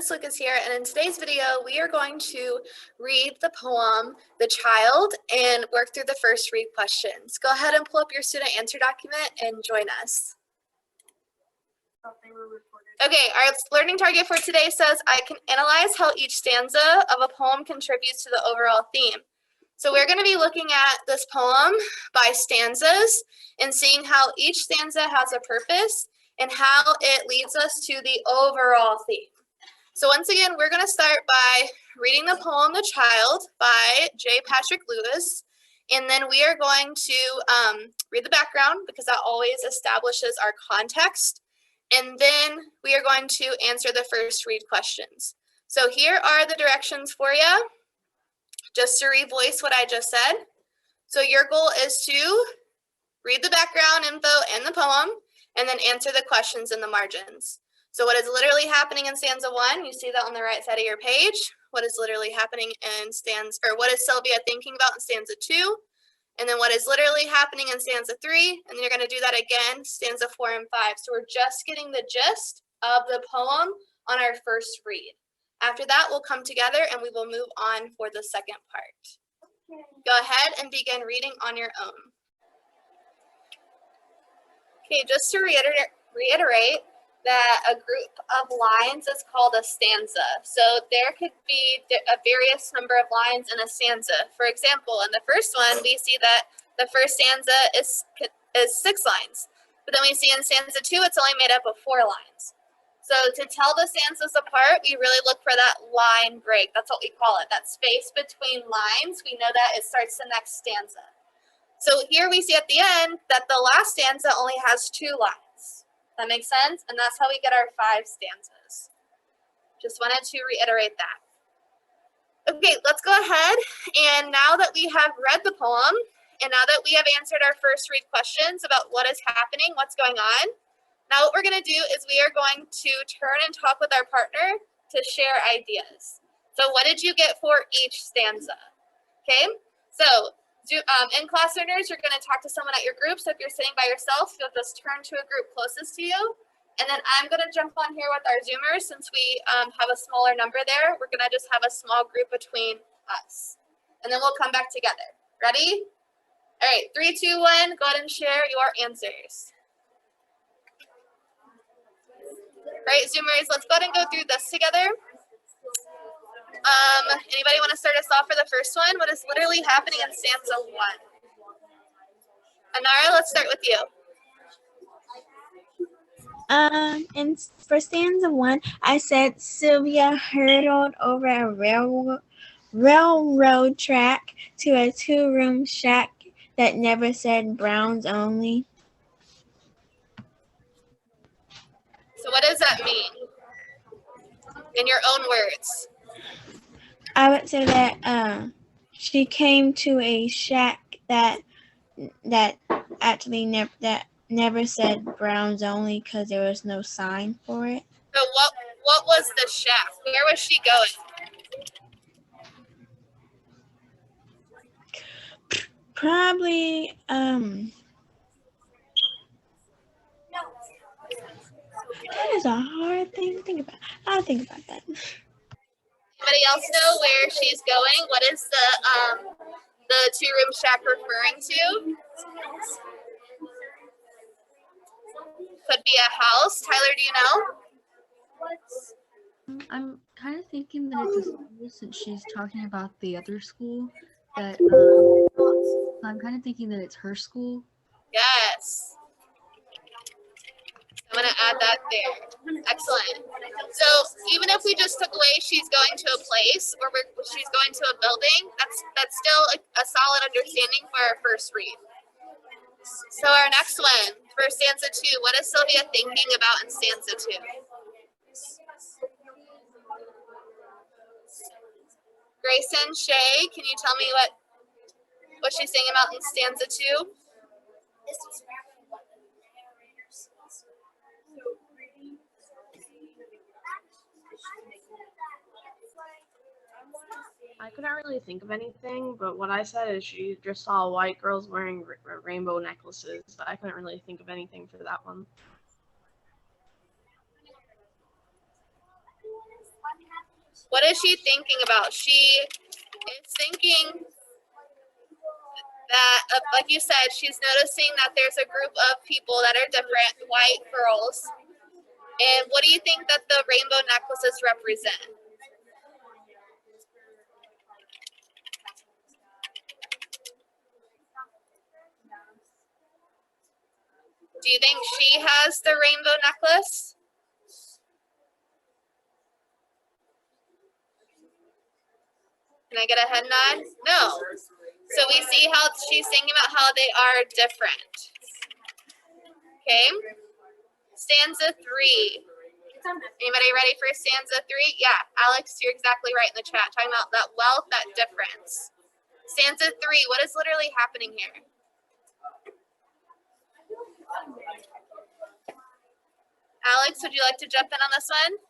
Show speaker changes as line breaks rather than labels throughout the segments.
Miss Lucas here, and in today's video we are going to read the poem The Child and work through the first read questions. Go ahead and pull up your student answer document and join us. Okay, our learning target for today says I can analyze how each stanza of a poem contributes to the overall theme. So we're going to be looking at this poem by stanzas and seeing how each stanza has a purpose and how it leads us to the overall theme. So once again, we're going to start by reading the poem The Child by J. Patrick Lewis, and then we are going to read the background because that always establishes our context, and then we are going to answer the first read questions. So here are the directions for you, just to revoice what I just said. So your goal is to read the background info and the poem, and then answer the questions in the margins. So what is literally happening in stanza 1, you see that on the right side of your page. What is literally happening in what is Sylvia thinking about in stanza 2? And then what is literally happening in stanza 3? And then you're going to do that again, stanza 4 and 5. So we're just getting the gist of the poem on our first read. After that, we'll come together and we will move on for the second part. Go ahead and begin reading on your own. Okay, just to reiterate that a group of lines is called a stanza. So there could be a various number of lines in a stanza. For example, in the first one, we see that the first stanza is 6 lines. But then we see in stanza 2, it's only made up of 4 lines. So to tell the stanzas apart, we really look for that line break. That's what we call it, that space between lines. We know that it starts the next stanza. So here we see at the end that the last stanza only has 2 lines. That makes sense? And that's how we get our 5 stanzas. Just wanted to reiterate that. Okay, let's go ahead. And now that we have read the poem, and now that we have answered our first read questions about what is happening, what's going on, now what we're going to do is we are going to turn and talk with our partner to share ideas. So what did you get for each stanza? Okay, so in class learners, you're going to talk to someone at your group. So if you're sitting by yourself, you'll just turn to a group closest to you. And then I'm going to jump on here with our Zoomers since we have a smaller number there. We're going to just have a small group between us. And then we'll come back together. Ready? All right, 3, 2, 1. Go ahead and share your answers. All right, Zoomers, let's go ahead and go through this together. Anybody want to start us off for the first one? What is literally happening in stanza 1? Anara, let's start with you.
And for stanza 1, I said Sylvia hurtled over a railroad track to a 2-room shack that never said Browns only.
So what does that mean? In your own words.
I would say that she came to a shack that actually never said Browns only because there was no sign for it.
So what was the shack? Where was she going?
Probably that is a hard thing to think about. I'll think about that.
Anybody else know where she's going? What is the 2-room shack referring to? Could be a house. Tyler, do you know?
I'm kind of thinking that it's a school since she's talking about the other school. That I'm kind of thinking that it's her school.
Yes. I'm going to add that there. Excellent. So even if we just took away she's going to a place or she's going to a building, that's still a solid understanding for our first read. So our next one, for stanza 2, what is Sylvia thinking about in stanza 2? Grayson, Shay, can you tell me what she's saying about in stanza 2?
I couldn't really think of anything, but what I said is she just saw white girls wearing rainbow necklaces, but I couldn't really think of anything for that one.
What is she thinking about? She is thinking that, like you said, she's noticing that there's a group of people that are different, white girls. And what do you think that the rainbow necklaces represent? Do you think she has the rainbow necklace? Can I get a head nod? No. So we see how she's thinking about how they are different. Okay. Stanza 3. Anybody ready for stanza 3? Yeah, Alex, you're exactly right in the chat, talking about that wealth, that difference. Stanza 3, what is literally happening here? Alex, would you like to jump in on this one?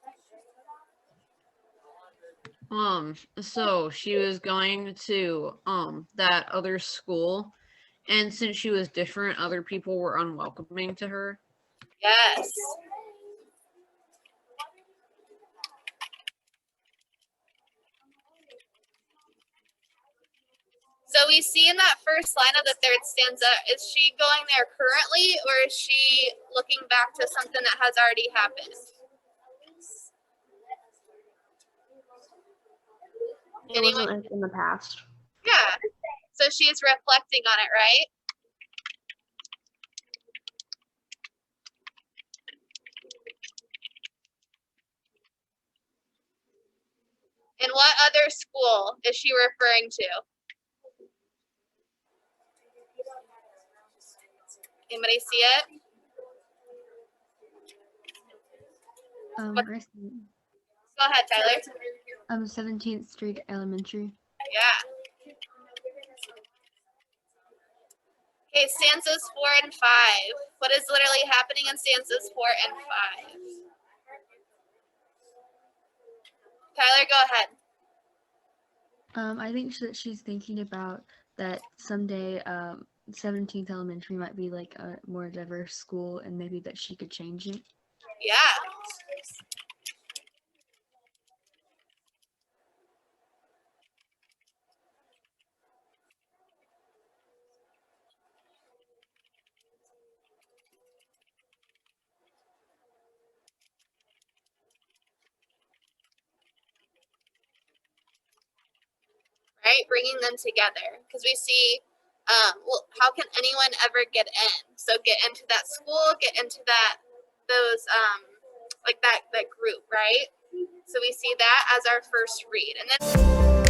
So she was going to that other school, and since she was different, other people were unwelcoming to her.
Yes. So we see in that first line of the third stanza, is she going there currently, or is she looking back to something that has already happened?
It wasn't in the past.
Yeah. So she's reflecting on it, right? And what other school is she referring to? Anybody see it?
I see.
Go ahead, Tyler.
17th Street Elementary.
Yeah. Okay, stanzas 4 and 5. What is literally happening in stanzas 4 and 5? Tyler, go ahead.
I think that she's thinking about that someday 17th Elementary might be like a more diverse school, and maybe that she could change it.
Yeah. Right, bringing them together, because we see, well, how can anyone ever get in? So get into that school, get into those, like that group, right? So we see that as our first read, and then